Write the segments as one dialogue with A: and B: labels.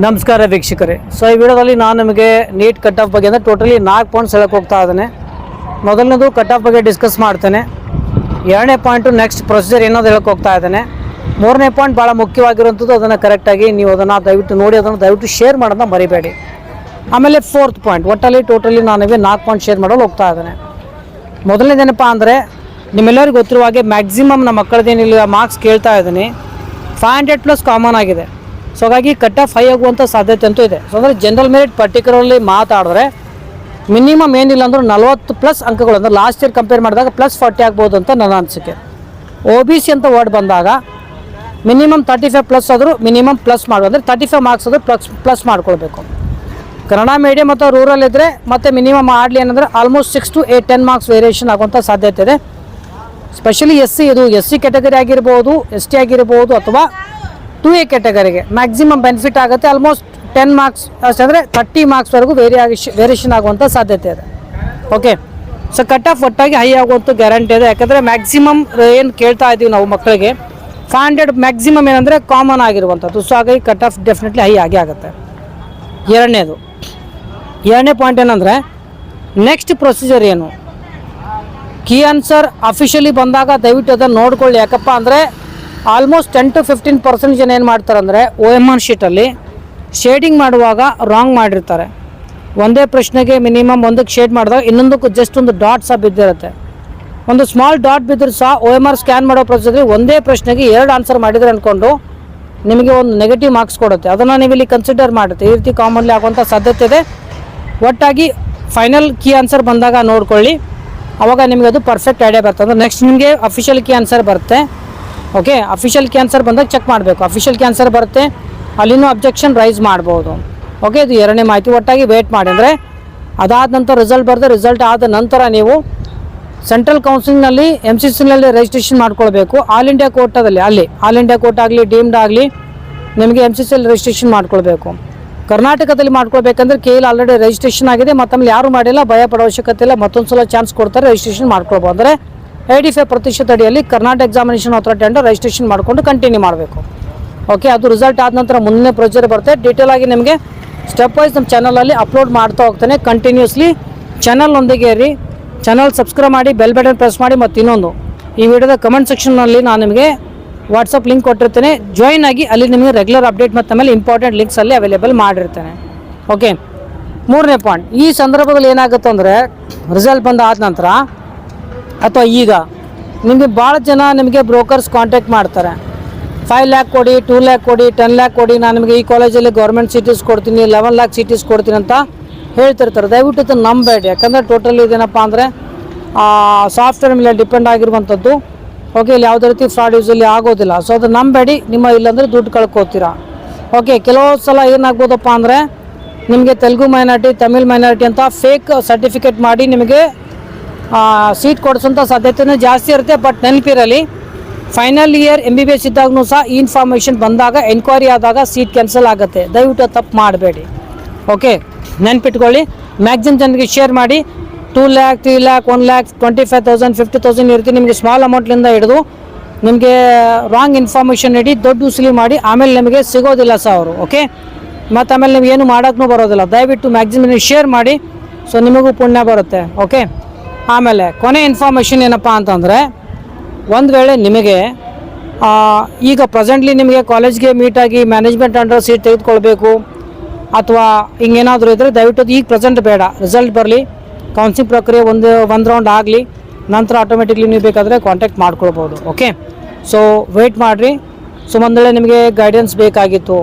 A: ನಮಸ್ಕಾರ ವೀಕ್ಷಕರೇ. ಸೊ ಈ ವಿಡಿಯೋದಲ್ಲಿ ನಾನು ನಿಮಗೆ ನೀಟ್ ಕಟ್ ಆಫ್ ಬಗ್ಗೆ ಅಂದರೆ ಟೋಟಲಿ 4 ಪಾಯಿಂಟ್ಸ್ ಹೇಳಕ್ಕೆ ಹೋಗ್ತಾ ಇದ್ದೇನೆ. ಮೊದಲನೇದು ಕಟ್ ಆಫ್ ಬಗ್ಗೆ ಡಿಸ್ಕಸ್ ಮಾಡ್ತೇನೆ. ಎರಡನೇ ಪಾಯಿಂಟು ನೆಕ್ಸ್ಟ್ ಪ್ರೊಸೀಜರ್ ಏನೋದು ಹೇಳಕ್ಕೆ ಹೋಗ್ತಾ ಇದ್ದೇನೆ. ಮೂರನೇ ಪಾಯಿಂಟ್ ಭಾಳ ಮುಖ್ಯವಾಗಿರುವಂಥದ್ದು, ಅದನ್ನು ಕರೆಕ್ಟಾಗಿ ನೀವು ಅದನ್ನು ದಯವಿಟ್ಟು ನೋಡಿ ಅದನ್ನು ದಯವಿಟ್ಟು ಶೇರ್ ಮಾಡೋದನ್ನ ಮರಿಬೇಡಿ. ಆಮೇಲೆ ಫೋರ್ತ್ ಪಾಯಿಂಟ್, ಒಟ್ಟಲ್ಲಿ ಟೋಟಲಿ ನಾನು ನಿಮಗೆ 4 ಪಾಯಿಂಟ್ ಶೇರ್ ಮಾಡಲು ಹೋಗ್ತಾ ಇದ್ದೇನೆ. ಮೊದಲನೇದೇನಪ್ಪ ಅಂದರೆ, ನಿಮ್ಮೆಲ್ಲರಿಗೂ ಗೊತ್ತಿರುವ ಹಾಗೆ ಮ್ಯಾಕ್ಸಿಮಮ್ ನಮ್ಮ ಮಕ್ಕಳದೇನಿಲ್ಲ ಮಾರ್ಕ್ಸ್ ಕೇಳ್ತಾ ಇದ್ದೀನಿ. 500+ ಕಾಮನ್ ಆಗಿದೆ. ಸೊ ಹಾಗಾಗಿ ಕಟ್ ಆಫ್ ಹೈ ಆಗುವಂಥ ಸಾಧ್ಯತೆ ಅಂತೂ ಇದೆ. ಸೊ ಅಂದರೆ ಜನರಲ್ ಮೆರಿಟ್ ಪರ್ಟಿಕ್ಯುಲರ್ಲಿ ಮಾತಾಡಿದ್ರೆ ಮಿನಿಮಮ್ ಏನಿಲ್ಲ ಅಂದರೂ 40+ ಅಂಕಗಳು, ಅಂದರೆ ಲಾಸ್ಟ್ ಇಯರ್ ಕಂಪೇರ್ ಮಾಡಿದಾಗ +40 ಆಗ್ಬೋದು ಅಂತ ನನ್ನ ಅನಿಸಿಕೆ. OBC ಅಂತ ವರ್ಡ್ ಬಂದಾಗ ಮಿನಿಮಮ್ 35+ ಆದರೂ ಮಿನಿಮಮ್ ಪ್ಲಸ್ ಮಾಡಬೇಕು, ಅಂದರೆ 35 ಮಾರ್ಕ್ಸ್ ಆದರೂ ಪ್ಲಸ್ ಮಾಡ್ಕೊಳ್ಬೇಕು. ಕನ್ನಡ ಮೀಡಿಯಮ್ ಅಥವಾ ರೂರಲ್ ಇದ್ದರೆ ಮತ್ತು ಮಿನಿಮಮ್ ಆಡಲಿ ಏನಂದರೆ ಆಲ್ಮೋಸ್ಟ್ 6 to 10 ಮಾರ್ಕ್ಸ್ ವೇರಿಯೇಷನ್ ಆಗುವಂಥ ಸಾಧ್ಯತೆ ಇದೆ. ಸ್ಪೆಷಲಿ ಇದು SC ಕ್ಯಾಟಗರಿ ಆಗಿರ್ಬೋದು, ST ಆಗಿರ್ಬೋದು, ಅಥವಾ 2A ಕ್ಯಾಟಗರಿಗೆ ಮ್ಯಾಕ್ಸಿಮಮ್ ಬೆನಿಫಿಟ್ ಆಗುತ್ತೆ. ಆಲ್ಮೋಸ್ಟ್ 10 ಮಾರ್ಕ್ಸ್ ಅಷ್ಟಂದರೆ 30 ಮಾರ್ಕ್ಸ್ವರೆಗೂ ವೇರಿಯೇಷನ್ ಆಗುವಂಥ ಸಾಧ್ಯತೆ ಇದೆ. ಓಕೆ, ಸೊ ಕಟ್ ಆಫ್ ಒಟ್ಟಾಗಿ ಹೈ ಆಗುವಂಥ ಗ್ಯಾರಂಟಿ ಇದೆ. ಯಾಕಂದರೆ ಮ್ಯಾಕ್ಸಿಮಮ್ ಏನು ಕೇಳ್ತಾ ಇದ್ದೀವಿ ನಾವು ಮಕ್ಕಳಿಗೆ 500 ಮ್ಯಾಕ್ಸಿಮಮ್ ಏನಂದರೆ ಕಾಮನ್ ಆಗಿರುವಂಥದ್ದು. ಸೊ ಹಾಗಾಗಿ ಕಟ್ ಆಫ್ ಡೆಫಿನೆಟ್ಲಿ ಹೈ ಆಗೇ ಆಗುತ್ತೆ. ಎರಡನೇ ಪಾಯಿಂಟ್ ಏನಂದರೆ, ನೆಕ್ಸ್ಟ್ ಪ್ರೊಸೀಜರ್ ಏನು, ಕೀ ಆನ್ಸರ್ ಅಫಿಷಿಯಲಿ ಬಂದಾಗ ದಯವಿಟ್ಟು ಅದನ್ನು ನೋಡ್ಕೊಳ್ಳಿ. ಯಾಕಪ್ಪ ಅಂದರೆ ಆಲ್ಮೋಸ್ಟ್ 10 to 15% ಜನ ಏನು ಮಾಡ್ತಾರೆ ಅಂದರೆ OMR ಶೀಟಲ್ಲಿ ಶೇಡಿಂಗ್ ಮಾಡುವಾಗ ರಾಂಗ್ ಮಾಡಿರ್ತಾರೆ. ಒಂದೇ ಪ್ರಶ್ನೆಗೆ ಮಿನಿಮಮ್ ಒಂದಕ್ಕೆ ಶೇಡ್ ಮಾಡಿದಾಗ ಇನ್ನೊಂದಕ್ಕೂ ಜಸ್ಟ್ ಒಂದು ಡಾಟ್ ಸಹ ಬಿದ್ದಿರುತ್ತೆ. ಒಂದು ಸ್ಮಾಲ್ ಡಾಟ್ ಬಿದ್ದರೂ ಸಹ OMR ಸ್ಕ್ಯಾನ್ ಮಾಡೋ ಪ್ರೊಸೀಜರ್ ಒಂದೇ ಪ್ರಶ್ನೆಗೆ 2 ಆನ್ಸರ್ ಮಾಡಿದರೆ ಅಂದ್ಕೊಂಡು ನಿಮಗೆ ಒಂದು ನೆಗೆಟಿವ್ ಮಾರ್ಕ್ಸ್ ಕೊಡುತ್ತೆ. ಅದನ್ನು ನೀವು ಇಲ್ಲಿ ಕನ್ಸಿಡರ್ ಮಾಡುತ್ತೆ. ಈ ರೀತಿ ಕಾಮನ್ಲಿ ಆಗುವಂಥ ಸಾಧ್ಯತೆ ಇದೆ. ಒಟ್ಟಾಗಿ ಫೈನಲ್ ಕೀ ಆನ್ಸರ್ ಬಂದಾಗ ನೋಡ್ಕೊಳ್ಳಿ, ಆವಾಗ ನಿಮಗೆ ಅದು ಪರ್ಫೆಕ್ಟ್ ಐಡಿಯಾ ಬರ್ತದೆ. ಅಂದರೆ ನೆಕ್ಸ್ಟ್ ನಿಮಗೆ ಅಫಿಷಿಯಲ್ ಕೀ ಆನ್ಸರ್ ಬರುತ್ತೆ. ಓಕೆ, ಅಫಿಷಿಯಲ್ ಕೀ ಆನ್ಸರ್ ಬಂದಾಗ ಚೆಕ್ ಮಾಡಬೇಕು. ಅಫಿಷಿಯಲ್ ಕೀ ಆನ್ಸರ್ ಬರುತ್ತೆ, ಅಲ್ಲಿನೂ ಅಬ್ಜೆಕ್ಷನ್ ರೈಸ್ ಮಾಡ್ಬೋದು. ಓಕೆ, ಇದು ಎರಡನೇ ಮಾಹಿತಿ. ಒಟ್ಟಾಗಿ ವೇಟ್ ಮಾಡಿ. ಅಂದರೆ ಅದಾದ ನಂತರ ರಿಸಲ್ಟ್ ಆದ ನಂತರ ನೀವು ಸೆಂಟ್ರಲ್ ಕೌನ್ಸಿಲಿಂಗ್ನಲ್ಲಿ MCCನಲ್ಲಿ ರಿಜಿಸ್ಟ್ರೇಷನ್ ಮಾಡ್ಕೊಳ್ಬೇಕು. ಆಲ್ ಇಂಡಿಯಾ ಕೋಟಾದಲ್ಲಿ ಆಲ್ ಇಂಡಿಯಾ ಕೋಟ್ ಆಗಲಿ ಡೀಮ್ಡ್ ಆಗಲಿ ನಿಮಗೆ MCCಯಲ್ಲಿ ರಿಜಿಸ್ಟ್ರೇಷನ್ ಮಾಡ್ಕೊಳ್ಬೇಕು. ಕರ್ನಾಟಕದಲ್ಲಿ ಮಾಡ್ಕೊಳ್ಬೇಕಂದ್ರೆ KL ಆಲ್ರೆಡಿ ರಿಜಿಸ್ಟ್ರೇಷನ್ ಆಗಿದೆ. ಮತ್ತೊಮ್ಮೆ ಯಾರು ಮಾಡಿಲ್ಲ, ಭಯ ಪಡೋ ಅವಶ್ಯಕತೆ ಇಲ್ಲ. ಮತ್ತೊಂದು ಸಲ ಚಾನ್ಸ್ ಕೊಡ್ತಾರೆ, ರಿಜಿಸ್ಟ್ರೇಷನ್ ಮಾಡ್ಕೊಳ್ಬೋದು. ಅಂದರೆ 85% ಅಡಿಯಲ್ಲಿ Karnataka examination authority under registration ಮಾಡಿಕೊಂಡು ಕಂಟಿನ್ಯೂ ಮಾಡಬೇಕು. ಓಕೆ, ಅದು ರಿಸಲ್ಟ್ ಆದ ನಂತರ ಮುಂದಿನ ಪ್ರೊಸೀಜರ್ ಬರುತ್ತೆ. ಡೀಟೇಲ್ ಆಗಿ ನಿಮಗೆ ಸ್ಟೆಪ್ ವೈಸ್ ನಮ್ಮ ಚಾನಲಲ್ಲಿ ಅಪ್ಲೋಡ್ ಮಾಡ್ತಾ ಹೋಗ್ತಾನೆ ಕಂಟಿನ್ಯೂಸ್ಲಿ. ಚಾನಲ್ನೊಂದಿಗೆ ಇರಿ, ಚಾನಲ್ ಸಬ್ಸ್ಕ್ರೈಬ್ ಮಾಡಿ, ಬೆಲ್ ಬಟನ್ ಪ್ರೆಸ್ ಮಾಡಿ. ಮತ್ತು ಇನ್ನೊಂದು, ಈ ವಿಡಿಯೋದ ಕಮೆಂಟ್ ಸೆಕ್ಷನ್ನಲ್ಲಿ ನಾನು ನಿಮಗೆ ವಾಟ್ಸಪ್ ಲಿಂಕ್ ಕೊಟ್ಟಿರ್ತೇನೆ, ಜಾಯಿನ್ ಆಗಿ. ಅಲ್ಲಿ ನಿಮಗೆ ರೆಗ್ಯುಲರ್ ಅಪ್ಡೇಟ್ ಮತ್ತು ಆಮೇಲೆ ಇಂಪಾರ್ಟೆಂಟ್ ಲಿಂಕ್ಸ್ ಅಲ್ಲಿ ಅವೈಲೇಬಲ್ ಮಾಡಿರ್ತೇನೆ. ಓಕೆ, ಮೂರನೇ ಪಾಯಿಂಟ್, ಈ ಸಂದರ್ಭದಲ್ಲಿ ಏನಾಗುತ್ತೆ ಅಂದರೆ ರಿಸಲ್ಟ್ ಬಂದಾದ ನಂತರ ಅಥವಾ ಈಗ ನಿಮಗೆ ಭಾಳ ಜನ ನಿಮಗೆ ಬ್ರೋಕರ್ಸ್ ಕಾಂಟ್ಯಾಕ್ಟ್ ಮಾಡ್ತಾರೆ. 5 lakh ಕೊಡಿ, 2 lakh ಕೊಡಿ, 10 lakh ಕೊಡಿ, ನಾನು ನಿಮಗೆ ಈ ಕಾಲೇಜಲ್ಲಿ ಗೌರ್ಮೆಂಟ್ ಸೀಟೀಸ್ ಕೊಡ್ತೀನಿ, 11 lakh ಸೀಟೀಸ್ ಕೊಡ್ತೀನಿ ಅಂತ ಹೇಳ್ತಿರ್ತಾರೆ. ದಯವಿಟ್ಟು ಇದು ನಂಬೇಡಿ. ಯಾಕಂದರೆ ಟೋಟಲಿ ಇದೇನಪ್ಪ ಅಂದರೆ ಸಾಫ್ಟ್ವೇರ್ ಮೇಲೆ ಡಿಪೆಂಡ್ ಆಗಿರುವಂಥದ್ದು. ಓಕೆ, ಇಲ್ಲಿ ಯಾವುದೇ ರೀತಿ ಫ್ರಾಡ್ ಯೂಸಲ್ಲಿ ಆಗೋದಿಲ್ಲ. ಸೊ ಅದು ನಂಬೇಡಿ, ನಿಮ್ಮ ಇಲ್ಲಾಂದರೆ ದುಡ್ಡು ಕಳ್ಕೊತೀರಾ. ಓಕೆ, ಕೆಲವು ಸಲ ಏನಾಗ್ಬೋದಪ್ಪ ಅಂದರೆ ನಿಮಗೆ ತೆಲುಗು ಮೈನಾರಿಟಿ, ತಮಿಳ್ ಮೈನಾರಿಟಿ ಅಂತ ಫೇಕ್ ಸರ್ಟಿಫಿಕೇಟ್ ಮಾಡಿ ನಿಮಗೆ ಸೀಟ್ ಕೊಡಿಸೋಂಥ ಸಾಧ್ಯತೆಯೂ ಜಾಸ್ತಿ ಇರುತ್ತೆ. ಬಟ್ ನೆನಪಿರಲಿ, ಫೈನಲ್ ಇಯರ್ MBBS ಇದ್ದಾಗೂ ಸಹ ಈ ಇನ್ಫಾರ್ಮೇಷನ್ ಬಂದಾಗ ಎನ್ಕ್ವೈರಿ ಆದಾಗ ಸೀಟ್ ಕ್ಯಾನ್ಸಲ್ ಆಗುತ್ತೆ. ದಯವಿಟ್ಟು ತಪ್ಪು ಮಾಡಬೇಡಿ. ಓಕೆ, ನೆನ್ಪಿಟ್ಕೊಳ್ಳಿ. ಮ್ಯಾಕ್ಸಿಮಮ್ ಜನರಿಗೆ ಶೇರ್ ಮಾಡಿ. 2 lakh, 3 lakh, 1 lakh, 25,000, 50,000 ಇರುತ್ತೆ. ನಿಮಗೆ ಸ್ಮಾಲ್ ಅಮೌಂಟ್ಲಿಂದ ಹಿಡಿದು ನಿಮಗೆ ರಾಂಗ್ ಇನ್ಫಾರ್ಮೇಷನ್ ನೀಡಿ ದೊಡ್ಡ ಉಸುಲಿ ಮಾಡಿ ಆಮೇಲೆ ನಿಮಗೆ ಸಿಗೋದಿಲ್ಲ ಸಹ ಅವರು. ಓಕೆ, ಮತ್ತು ಆಮೇಲೆ ನೀವು ಏನು ಮಾಡೋಕ್ಕೂ ಬರೋದಿಲ್ಲ. ದಯವಿಟ್ಟು ಮ್ಯಾಕ್ಸಿಮಮ್ ಶೇರ್ ಮಾಡಿ, ಸೊ ನಿಮಗೂ ಪುಣ್ಯ ಬರುತ್ತೆ. ಓಕೆ, ಆಮೇಲೆ ಕೊನೆ ಇನ್ಫಾರ್ಮೇಷನ್ ಏನಪ್ಪ ಅಂತಂದರೆ, ಒಂದು ವೇಳೆ ನಿಮಗೆ ಈಗ ಪ್ರೆಸೆಂಟ್ಲಿ ನಿಮಗೆ ಕಾಲೇಜ್ಗೆ ಮೀಟಾಗಿ ಮ್ಯಾನೇಜ್ಮೆಂಟ್ ಅಂಡರ್ ಸೀಟ್ ತೆಗೆದುಕೊಳ್ಬೇಕು ಅಥವಾ ಹಿಂಗೇನಾದರೂ ಇದ್ದರೆ ದಯವಿಟ್ಟು ಈಗ ಪ್ರೆಸೆಂಟ್ ಬೇಡ. ರಿಸಲ್ಟ್ ಬರಲಿ, ಕೌನ್ಸಿಲಿಂಗ್ ಪ್ರಕ್ರಿಯೆ ಒಂದು ರೌಂಡ್ ಆಗಲಿ, ನಂತರ ಆಟೋಮೆಟಿಕ್ಲಿ ನೀವು ಬೇಕಾದರೆ ಕಾಂಟ್ಯಾಕ್ಟ್ ಮಾಡ್ಕೊಳ್ಬೋದು. ಓಕೆ, ಸೊ ವೆಯ್ಟ್ ಮಾಡಿರಿ. ಸೊ ಒಂದು ವೇಳೆ ನಿಮಗೆ ಗೈಡೆನ್ಸ್ ಬೇಕಾಗಿತ್ತು,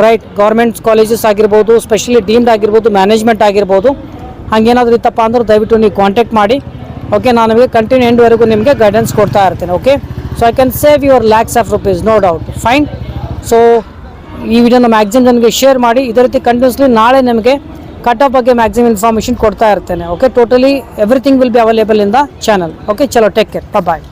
A: ರೈಟ್, ಗೌರ್ಮೆಂಟ್ಸ್ ಕಾಲೇಜಸ್ ಆಗಿರ್ಬೋದು, ಸ್ಪೆಷಲಿ ಡೀಮ್ಡ್ ಆಗಿರ್ಬೋದು, ಮ್ಯಾನೇಜ್ಮೆಂಟ್ ಆಗಿರ್ಬೋದು, ಹಾಗೇನಾದರೂ ಇತ್ತಪ್ಪ ಅಂದ್ರೆ ದಯವಿಟ್ಟು ನೀವು ಕಾಂಟ್ಯಾಕ್ಟ್ ಮಾಡಿ. ಓಕೆ, ನಾನು ನಿಮಗೆ ಕಂಟಿನ್ಯೂ ಎಂಡ್ವರೆಗೂ ನಿಮಗೆ ಗೈಡೆನ್ಸ್ ಕೊಡ್ತಾ ಇರ್ತೇನೆ. Okay, so I can save your lakhs of rupees, no doubt. Fine. So ಈ ವಿಡಿಯೋನ ಮ್ಯಾಕ್ಸಿಮಮ್ ನನಗೆ ಶೇರ್ ಮಾಡಿ. ಇದೇ ರೀತಿ ಕಂಟಿನ್ಯೂಸ್ಲಿ ನಾಳೆ ನಿಮಗೆ ಕಟ್ ಆಫ್ ಬಗ್ಗೆ ಮ್ಯಾಕ್ಸಿಮಮ್ ಇನ್ಫಾರ್ಮೇಷನ್ ಕೊಡ್ತಾ ಇರ್ತೇನೆ. Okay, totally everything will be available in the channel. Okay, ಚಲೋ, ಟೇಕ್ ಕೇರ್, ಬಾಯ್.